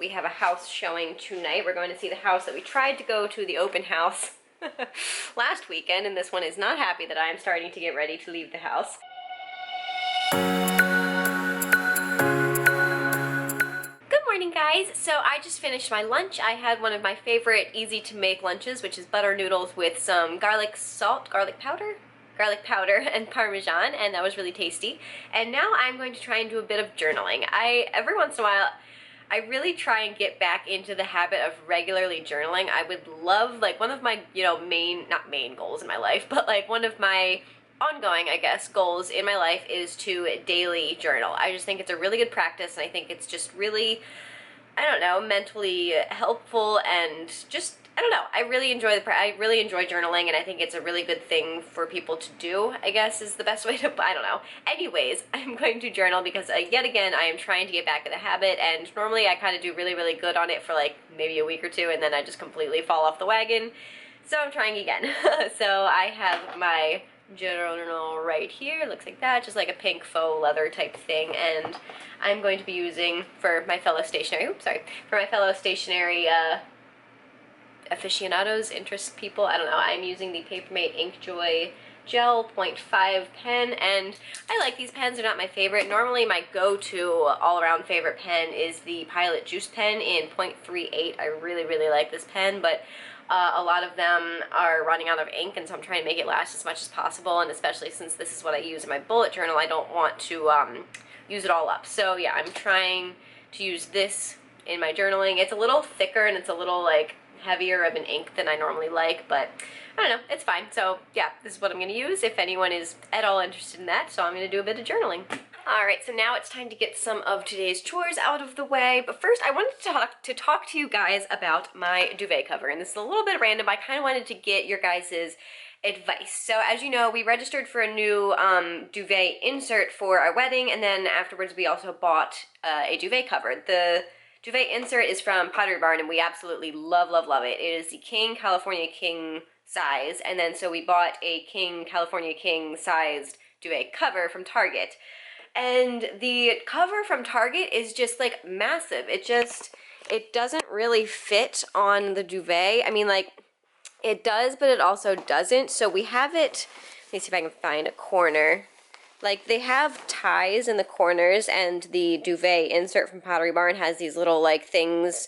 we have a house showing tonight. We're going to see the house that we tried to go to the open house last weekend, and this one is not happy that I am starting to get ready to leave the house. Good morning, guys. So I just finished my lunch. I had one of my favorite easy to make lunches, which is butter noodles with some garlic powder and Parmesan, and that was really tasty. And now I'm going to try and do a bit of journaling. Every once in a while, I really try and get back into the habit of regularly journaling. I would love, like, one of my, not main goals in my life, but like one of my ongoing, I guess, goals in my life is to daily journal. I just think it's a really good practice, and I think it's just really, I don't know, mentally helpful, and just, I don't know, I really enjoy journaling, and I think it's a really good thing for people to do, I guess is the best way to, I don't know. Anyways, I'm going to journal because yet again, I am trying to get back in the habit, and normally I kind of do really, really good on it for like maybe a week or two, and then I just completely fall off the wagon. So I'm trying again. So I have my journal right here. It looks like that, just like a pink faux leather type thing, and I'm going to be using for my fellow stationery aficionados, interest people, I don't know, I'm using the Papermate Inkjoy Gel 0.5 pen, and I like these pens. They're not my favorite. Normally my go-to all-around favorite pen is the Pilot Juice pen in 0.38. I really, really like this pen, but a lot of them are running out of ink, and so I'm trying to make it last as much as possible, and especially since this is what I use in my bullet journal, I don't want to use it all up. So yeah, I'm trying to use this in my journaling. It's a little thicker, and it's a little like heavier of an ink than I normally like, but I don't know, it's fine. So yeah, this is what I'm going to use if anyone is at all interested in that, so I'm going to do a bit of journaling. Alright, so now it's time to get some of today's chores out of the way, but first I wanted to talk to you guys about my duvet cover, and this is a little bit random. I kind of wanted to get your guys' advice. So as you know, we registered for a new duvet insert for our wedding, and then afterwards we also bought a duvet cover. The duvet insert is from Pottery Barn, and we absolutely love, love, love it. It is the California King size, and then so we bought a California King sized duvet cover from Target. And the cover from Target is just like massive. It doesn't really fit on the duvet. I mean, like, it does, but it also doesn't. So we have it, let me see if I can find a corner. Like, they have ties in the corners, and the duvet insert from Pottery Barn has these little, like, things.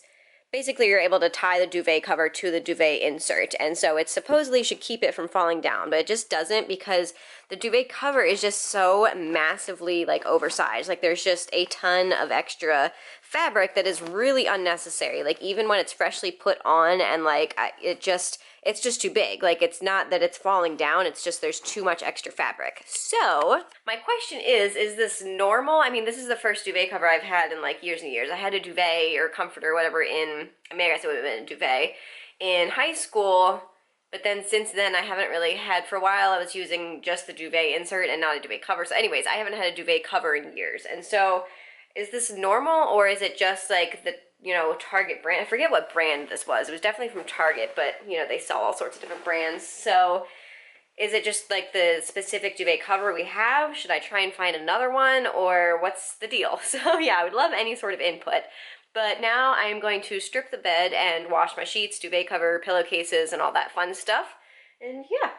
Basically, you're able to tie the duvet cover to the duvet insert, and so it supposedly should keep it from falling down, but it just doesn't, because the duvet cover is just so massively, like, oversized. Like, there's just a ton of extra fabric that is really unnecessary. Like, even when it's freshly put on, and, like, it's just too big. Like, it's not that it's falling down, it's just there's too much extra fabric. So, my question is this normal? I mean, this is the first duvet cover I've had in, like, years and years. I had a duvet or comforter or whatever I guess it would have been a duvet in high school, but then since then I haven't really had, for a while I was using just the duvet insert and not a duvet cover. So anyways, I haven't had a duvet cover in years. And so, is this normal, or is it just like the, Target brand? I forget what brand this was. It was definitely from Target, but, they sell all sorts of different brands. So, is it just like the specific duvet cover we have? Should I try and find another one, or what's the deal? So yeah, I would love any sort of input. But now I am going to strip the bed and wash my sheets, duvet cover, pillowcases, and all that fun stuff. And yeah.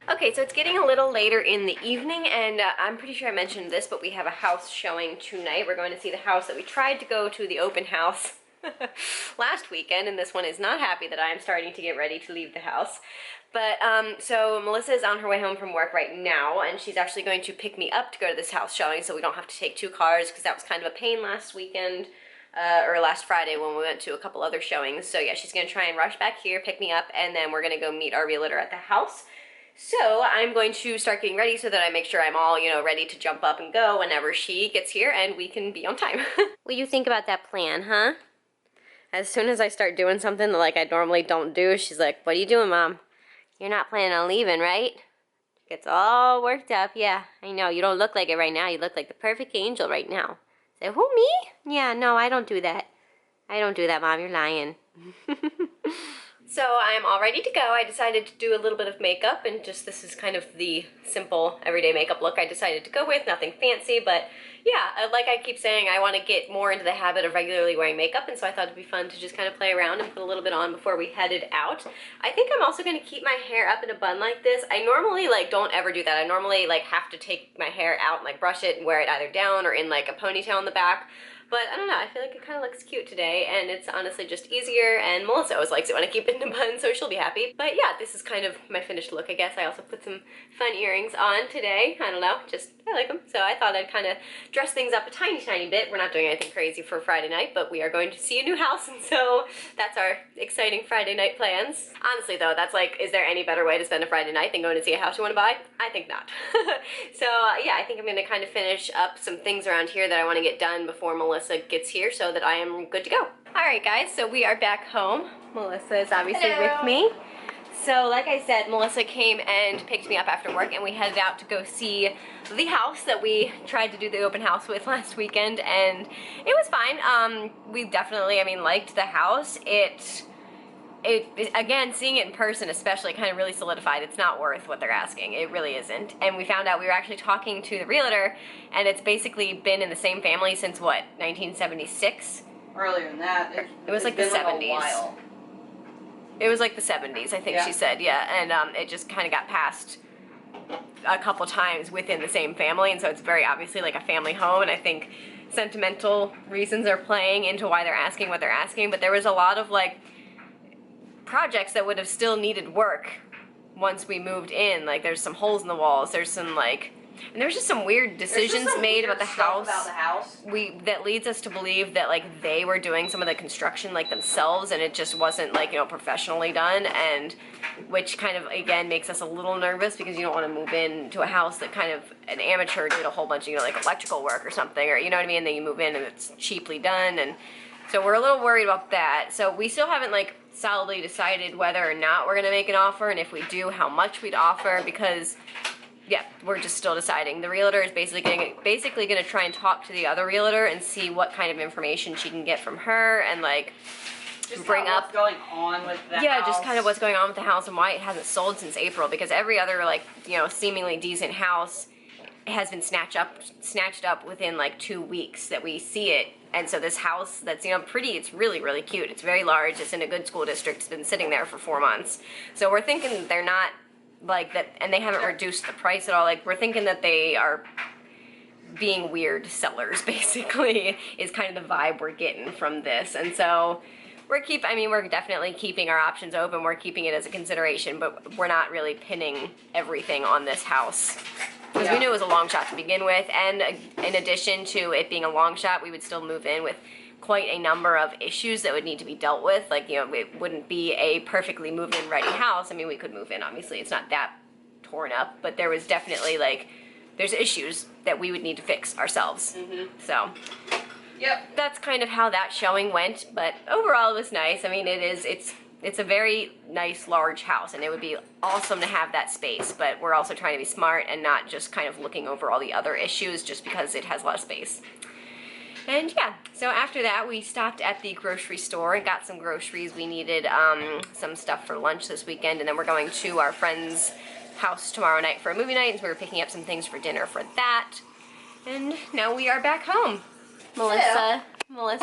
Okay, so it's getting a little later in the evening, and I'm pretty sure I mentioned this, but we have a house showing tonight. We're going to see the house that we tried to go to the open house last weekend, and this one is not happy that I'm starting to get ready to leave the house. But, so Melissa is on her way home from work right now, and she's actually going to pick me up to go to this house showing, so we don't have to take two cars, because that was kind of a pain last weekend. Or last Friday when we went to a couple other showings. So yeah, she's going to try and rush back here, pick me up, and then we're going to go meet our realtor at the house. So I'm going to start getting ready so that I make sure I'm all, you know, ready to jump up and go whenever she gets here and we can be on time. What do you think about that plan, huh? As soon as I start doing something that like I normally don't do, she's like, what are you doing, Mom? You're not planning on leaving, right? Gets all worked up. Yeah, I know. You don't look like it right now. You look like the perfect angel right now. Say, who, me? Yeah, no, I don't do that. I don't do that, Mom. You're lying. So I'm all ready to go. I decided to do a little bit of makeup, and just this is kind of the simple everyday makeup look I decided to go with. Nothing fancy, but yeah, like I keep saying, I want to get more into the habit of regularly wearing makeup, and so I thought it'd be fun to just kind of play around and put a little bit on before we headed out. I think I'm also going to keep my hair up in a bun like this. I normally like don't ever do that. I normally like have to take my hair out and like brush it and wear it either down or in like a ponytail in the back. But I don't know, I feel like it kind of looks cute today, and it's honestly just easier, and Melissa always likes it when I keep it in a bun, so she'll be happy. But yeah, this is kind of my finished look, I guess. I also put some fun earrings on today. I don't know, just, I like them. So I thought I'd kind of dress things up a tiny, tiny bit. We're not doing anything crazy for Friday night, but we are going to see a new house, and so that's our exciting Friday night plans. Honestly though, that's like, is there any better way to spend a Friday night than going to see a house you want to buy? I think not. So yeah, I think I'm going to kind of finish up some things around here that I want to get done before Melissa gets here so that I am good to go. Alright guys, so we are back home. Melissa is obviously with me. So like I said, Melissa came and picked me up after work, and we headed out to go see the house that we tried to do the open house with last weekend, and it was fine. We definitely, I mean, liked the house. It again, seeing it in person especially kind of really solidified it's not worth what they're asking. It really isn't. And we found out, we were actually talking to the realtor, and it's basically been in the same family since what, 1976? Earlier than that. It was like the 70s. Like a while. It was like the 70s, I think she said, yeah. And it just kind of got passed a couple times within the same family, and so it's very obviously like a family home, and I think sentimental reasons are playing into why they're asking what they're asking, but there was a lot of like projects that would have still needed work once we moved in. Like there's some holes in the walls, there's some like, and there's just some weird decisions made about the house. That leads us to believe that like they were doing some of the construction like themselves, and it just wasn't like, you know, professionally done, and which kind of again makes us a little nervous because you don't want to move into a house that kind of an amateur did a whole bunch of, you know, like electrical work or something, or you know what I mean, and then you move in and it's cheaply done, and so we're a little worried about that. So we still haven't like solidly decided whether or not we're gonna make an offer, and if we do, how much we'd offer, because yeah, we're just still deciding. The realtor is basically gonna try and talk to the other realtor and see what kind of information she can get from her, and like just bring up what's going on with the house. Yeah, just kind of what's going on with the house and why it hasn't sold since April, because every other like, you know, seemingly decent house has been snatched up within like 2 weeks that we see it. And so this house that's, you know, pretty, it's really, really cute. It's very large. It's in a good school district. It's been sitting there for 4 months. So we're thinking they're not like that, and they haven't reduced the price at all. Like we're thinking that they are being weird sellers, basically, is kind of the vibe we're getting from this. And so we're definitely keeping our options open. We're keeping it as a consideration, but we're not really pinning everything on this house. Because we knew it was a long shot to begin with, and in addition to it being a long shot, we would still move in with quite a number of issues that would need to be dealt with. Like, you know, it wouldn't be a perfectly move-in ready house. I mean, we could move in, obviously. It's not that torn up, but there was definitely, like, there's issues that we would need to fix ourselves. So, yep, that's kind of how that showing went, but overall it was nice. I mean, it's a very nice large house, and it would be awesome to have that space, but we're also trying to be smart and not just kind of looking over all the other issues just because it has a lot of space. And yeah, so after that we stopped at the grocery store and got some groceries. We needed some stuff for lunch this weekend, and then we're going to our friend's house tomorrow night for a movie night, so we were picking up some things for dinner for that. And now we are back home. Melissa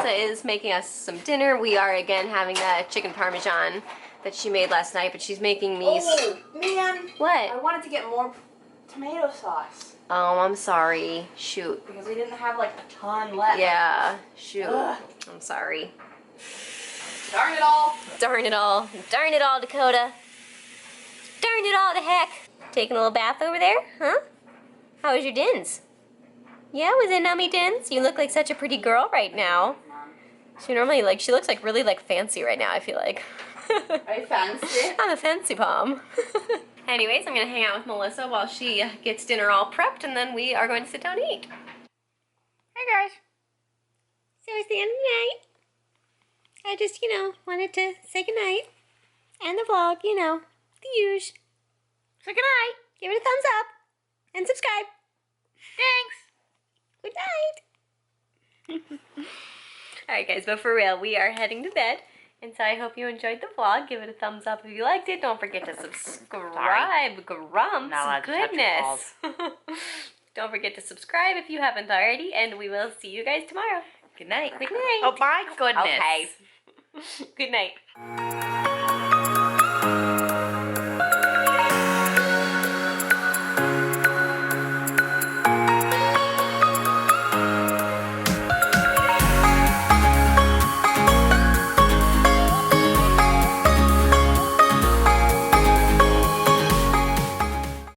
is making us some dinner. We are again having that chicken parmesan that she made last night, but she's making these. Oh, man. What? I wanted to get more tomato sauce. Oh, I'm sorry. Shoot. Because we didn't have like a ton left. Yeah, shoot. Ugh. I'm sorry. Darn it all. Darn it all. Darn it all, Dakota. Darn it all to heck. Taking a little bath over there, huh? How was your dins? Yeah, was it nummy dins? You look like such a pretty girl right now. She normally, like, she looks like really, like, fancy right now, I feel like. Are you fancy? I'm a fancy palm. Anyways, I'm gonna hang out with Melissa while she gets dinner all prepped, and then we are going to sit down and eat. Hey guys. So it's the end of the night. I just, wanted to say goodnight. And the vlog, the usual. So good night. Give it a thumbs up. And subscribe. Thanks. Good night. Alright guys, but for real, we are heading to bed. And so I hope you enjoyed the vlog. Give it a thumbs up if you liked it. Don't forget to subscribe. Grumps. Goodness. Don't forget to subscribe if you haven't already. And we will see you guys tomorrow. Good night. Good night. Oh my goodness. Okay. Good night.